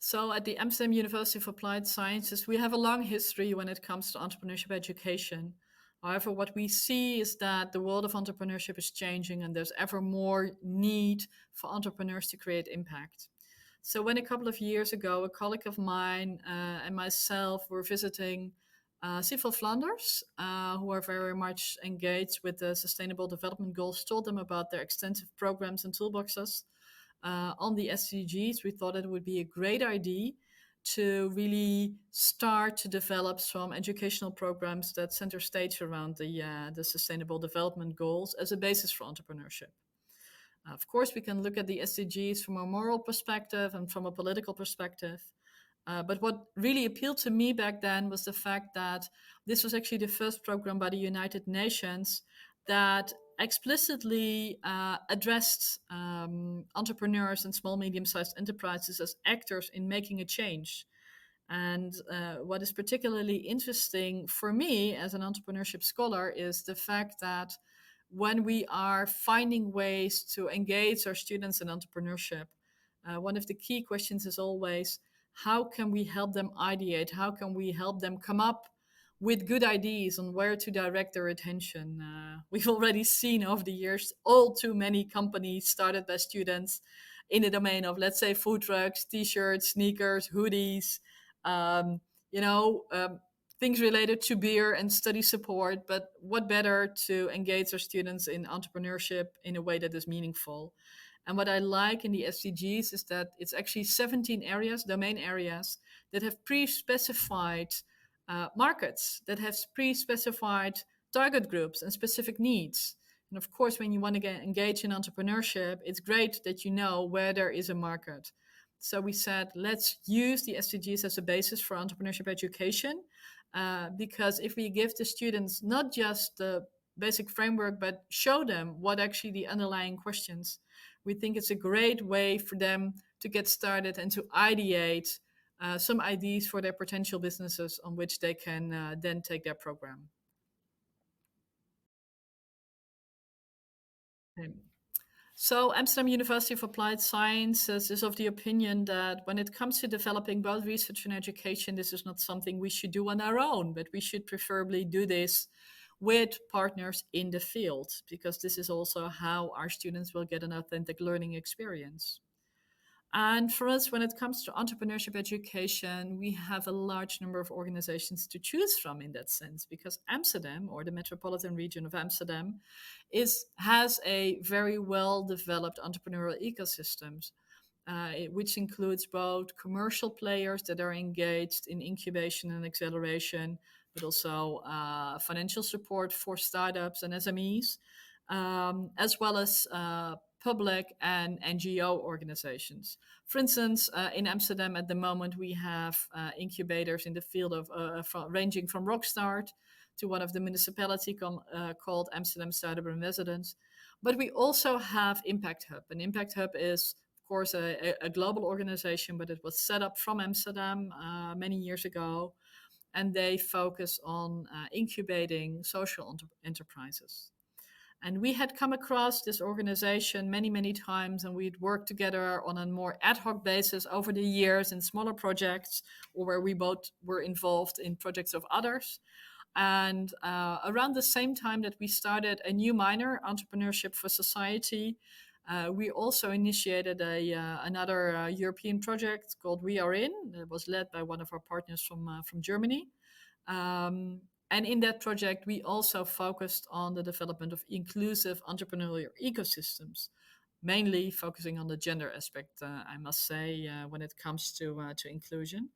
So at the Amsterdam University of Applied Sciences, we have a long history when it comes to entrepreneurship education. However, what we see is that the world of entrepreneurship is changing and there's ever more need for entrepreneurs to create impact. So when a couple of years ago, a colleague of mine and myself were visiting several Flanders, who are very much engaged with the Sustainable Development Goals, told them about their extensive programs and toolboxes on the SDGs, we thought it would be a great idea to really start to develop some educational programs that center stage around the Sustainable Development Goals as a basis for entrepreneurship. Of course, we can look at the SDGs from a moral perspective and from a political perspective. But what really appealed to me back then was the fact that this was actually the first program by the United Nations that explicitly addressed entrepreneurs and small, medium sized enterprises as actors in making a change. And what is particularly interesting for me as an entrepreneurship scholar is the fact that when we are finding ways to engage our students in entrepreneurship, one of the key questions is always how can we help them ideate? How can we help them come up with good ideas on where to direct their attention? We've already seen over the years all too many companies started by students in the domain of, let's say, food trucks, t shirts, sneakers, hoodies, um, you know, things related to beer and study support. But what better to engage our students in entrepreneurship in a way that is meaningful? And what I like in the SDGs is that it's actually 17 areas, domain areas, that have pre specified markets, that have pre specified target groups and specific needs. And of course, when you want to get engaged in entrepreneurship, it's great that you know where there is a market. So we said, let's use the SDGs as a basis for entrepreneurship education. Because if we give the students not just the basic framework, but show them what actually the underlying questions, we think it's a great way for them to get started and to ideate some ideas for their potential businesses on which they can then take their program. Okay. So, Amsterdam University of Applied Sciences is of the opinion that when it comes to developing both research and education, this is not something we should do on our own, but we should preferably do this with partners in the field, because this is also how our students will get an authentic learning experience. And for us, when it comes to entrepreneurship education, we have a large number of organizations to choose from in that sense, because Amsterdam, or the metropolitan region of Amsterdam, has a very well developed entrepreneurial ecosystems, which includes both commercial players that are engaged in incubation and acceleration, but also financial support for startups and SMEs, as well as public and NGO organizations. For instance, in Amsterdam at the moment, we have incubators in the field of ranging from Rockstart to one of the municipality called Amsterdam Startup in Residence. But we also have Impact Hub. And Impact Hub is, of course, a global organization, but it was set up from Amsterdam many years ago. And they focus on incubating social enterprises. And we had come across this organization many, many times, and we'd worked together on a more ad hoc basis over the years in smaller projects, or where we both were involved in projects of others. And around the same time that we started a new minor, Entrepreneurship for Society, we also initiated another European project called We Are In. That was led by one of our partners from Germany. Um, and in that project, we also focused on the development of inclusive entrepreneurial ecosystems, mainly focusing on the gender aspect, I must say, when it comes to inclusion.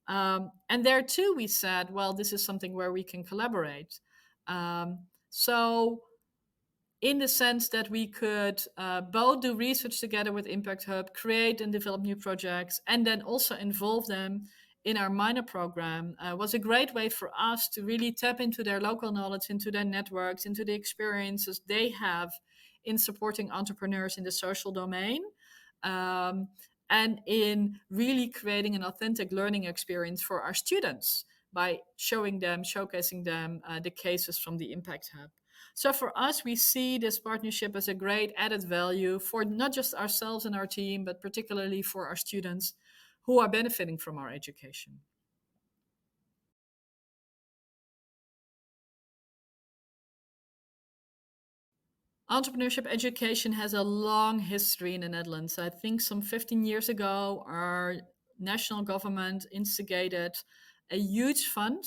And there too, we said, well, this is something where we can collaborate. So in the sense that we could both do research together with Impact Hub, create and develop new projects, and then also involve them in our minor program, was a great way for us to really tap into their local knowledge, into their networks, into the experiences they have in supporting entrepreneurs in the social domain, um, and in really creating an authentic learning experience for our students by showing them, showcasing them the cases from the Impact Hub. So for us, we see this partnership as a great added value for not just ourselves and our team, but particularly for our students, who are benefiting from our education. Entrepreneurship education has a long history in the Netherlands. I think some 15 years ago, our national government instigated a huge fund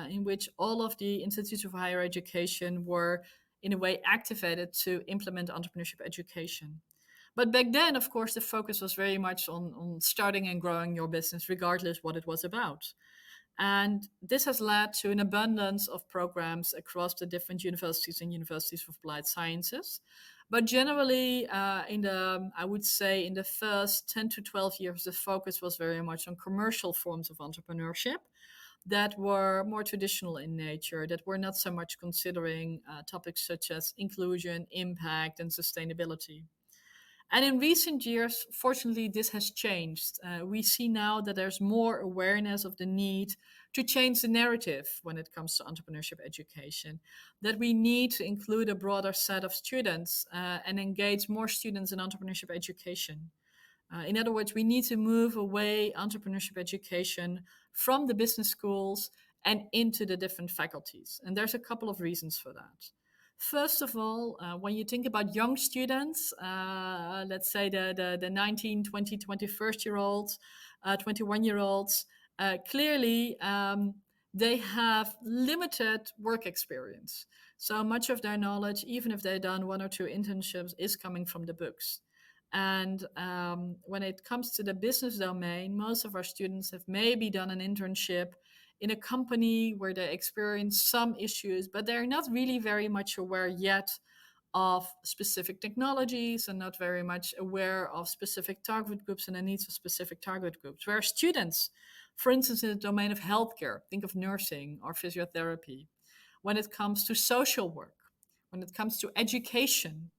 in which all of the institutes of higher education were, in a way, activated to implement entrepreneurship education. But back then, of course, the focus was very much on starting and growing your business, regardless what it was about. And this has led to an abundance of programs across the different universities and universities of applied sciences. But generally, I would say, in the first 10 to 12 years, the focus was very much on commercial forms of entrepreneurship that were more traditional in nature, that were not so much considering topics such as inclusion, impact, and sustainability. And in recent years, fortunately, this has changed. We see now that there's more awareness of the need to change the narrative when it comes to entrepreneurship education, that we need to include a broader set of students and engage more students in entrepreneurship education. In other words, we need to move away entrepreneurship education from the business schools and into the different faculties. And there's a couple of reasons for that. First of all, when you think about young students, let's say the 19, 20, 21st-year-olds, 21-year-olds, clearly they have limited work experience. So much of their knowledge, even if they've done one or two internships, is coming from the books. And when it comes to the business domain, most of our students have maybe done an internship in a company where they experience some issues, but they're not really very much aware yet of specific technologies and not very much aware of specific target groups and the needs of specific target groups. Where students, for instance, in the domain of healthcare, think of nursing or physiotherapy, when it comes to social work, when it comes to education,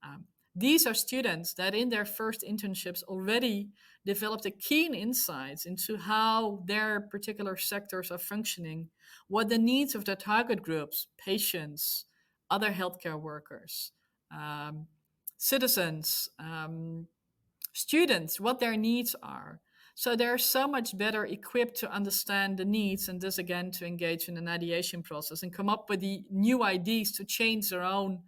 um, these are students that in their first internships already developed a keen insights into how their particular sectors are functioning, what the needs of their target groups, patients, other healthcare workers, um, citizens, students, what their needs are. So they're so much better equipped to understand the needs and thus again to engage in an ideation process and come up with the new ideas to change their own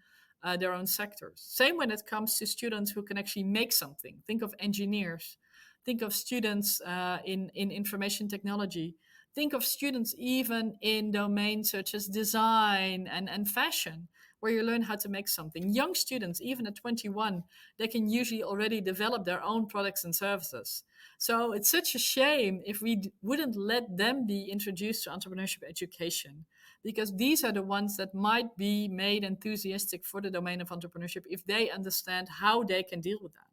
sectors. Same when it comes to students who can actually make something. Think of engineers. Think of students in information technology. Think of students even in domains such as design and fashion, where you learn how to make something. Young students, even at 21, they can usually already develop their own products and services. So it's such a shame if we wouldn't let them be introduced to entrepreneurship education, because these are the ones that might be made enthusiastic for the domain of entrepreneurship if they understand how they can deal with that.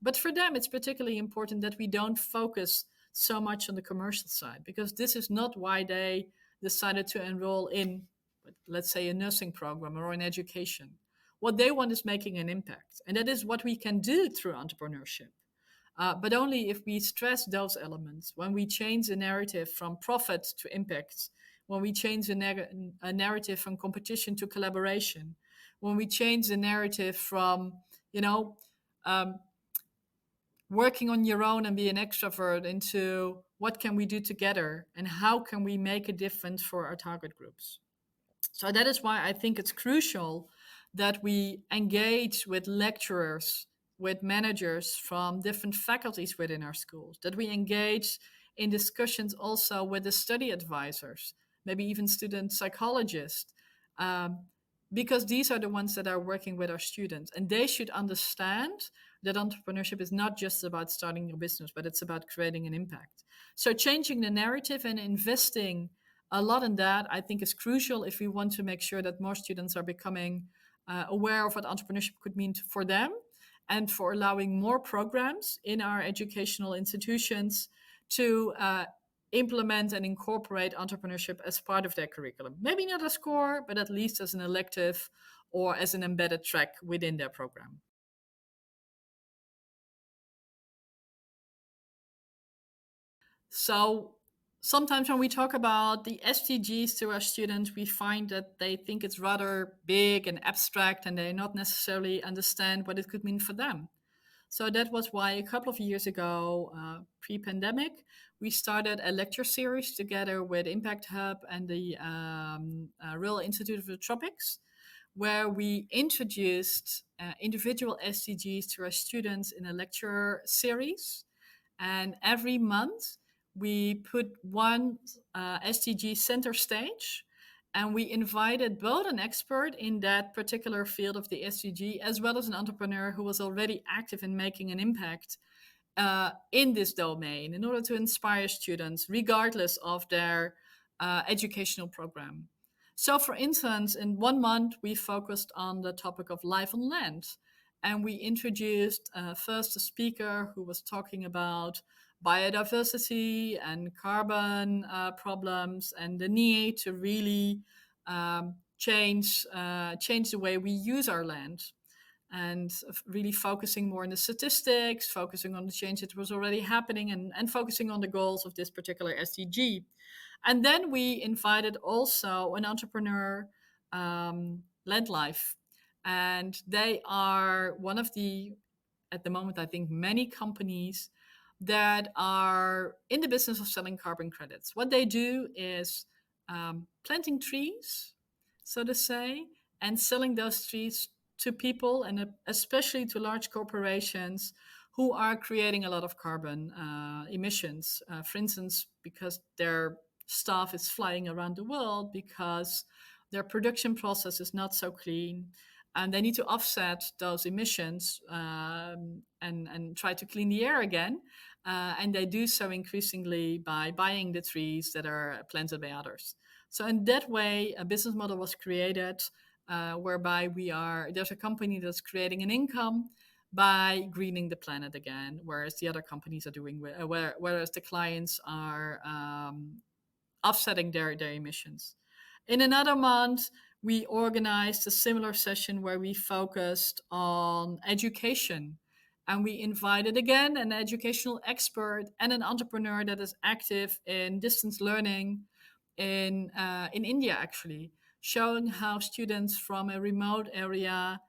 But for them, it's particularly important that we don't focus so much on the commercial side, because this is not why they decided to enroll in, let's say, a nursing program or in education. What they want is making an impact. And that is what we can do through entrepreneurship. But only if we stress those elements, when we change the narrative from profit to impact, when we change a narrative from competition to collaboration, when we change the narrative from, you know, um, working on your own and be an extrovert into what can we do together and how can we make a difference for our target groups. So that is why I think it's crucial that we engage with lecturers, with managers from different faculties within our schools, that we engage in discussions also with the study advisors, maybe even student psychologists, um, because these are the ones that are working with our students. And they should understand that entrepreneurship is not just about starting your business, but it's about creating an impact. So changing the narrative and investing a lot in that, I think, is crucial if we want to make sure that more students are becoming aware of what entrepreneurship could mean for them, and for allowing more programs in our educational institutions to implement and incorporate entrepreneurship as part of their curriculum. Maybe not as core, but at least as an elective or as an embedded track within their program. So sometimes when we talk about the SDGs to our students, we find that they think it's rather big and abstract and they not necessarily understand what it could mean for them. So that was why a couple of years ago, pre-pandemic, we started a lecture series together with Impact Hub and the Royal Institute of the Tropics, where we introduced individual SDGs to our students in a lecture series. And every month, we put one SDG center stage, and we invited both an expert in that particular field of the SDG as well as an entrepreneur who was already active in making an impact in this domain in order to inspire students, regardless of their educational program. So, for instance, in 1 month, we focused on the topic of life on land. And we introduced first a speaker who was talking about biodiversity and carbon problems and the need to really change the way we use our land, and really focusing more on the statistics, focusing on the change that was already happening, and focusing on the goals of this particular SDG. And then we invited also an entrepreneur, Land Life. And they are one of the, at the moment, I think, many companies that are in the business of selling carbon credits. What they do is planting trees, so to say, and selling those trees to people, and especially to large corporations who are creating a lot of carbon emissions. For instance, because their staff is flying around the world, because their production process is not so clean, and they need to offset those emissions and try to clean the air again. And they do so increasingly by buying the trees that are planted by others. So in that way, a business model was created whereby there's a company that's creating an income by greening the planet again, whereas the other companies are doing, whereas the clients are offsetting their emissions. In another month, we organized a similar session where we focused on education. And we invited again an educational expert and an entrepreneur that is active in distance learning in India, actually, showing how students from a remote area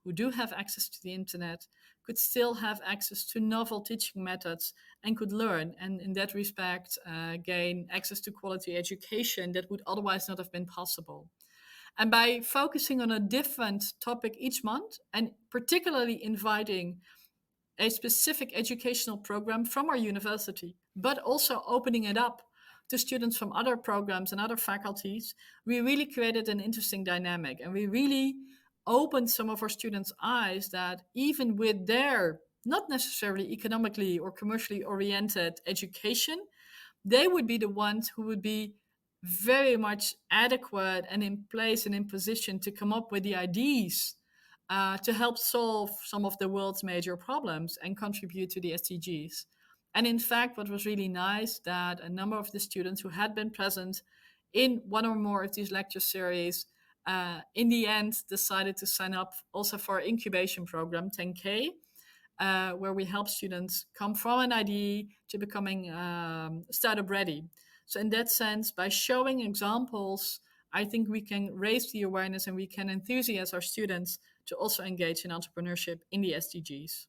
who do have access to the internet could still have access to novel teaching methods and could learn, and in that respect, gain access to quality education that would otherwise not have been possible. And by focusing on a different topic each month, and particularly inviting a specific educational program from our university, but also opening it up to students from other programs and other faculties, we really created an interesting dynamic. And we really opened some of our students' eyes that even with their not necessarily economically or commercially oriented education, they would be the ones who would be very much adequate and in place and in position to come up with the ideas to help solve some of the world's major problems and contribute to the SDGs. And in fact, what was really nice that a number of the students who had been present in one or more of these lecture series, in the end decided to sign up also for our incubation program, 10K, where we help students come from an idea to becoming startup ready. So in that sense, by showing examples, I think we can raise the awareness and we can enthusiast our students to also engage in entrepreneurship in the SDGs.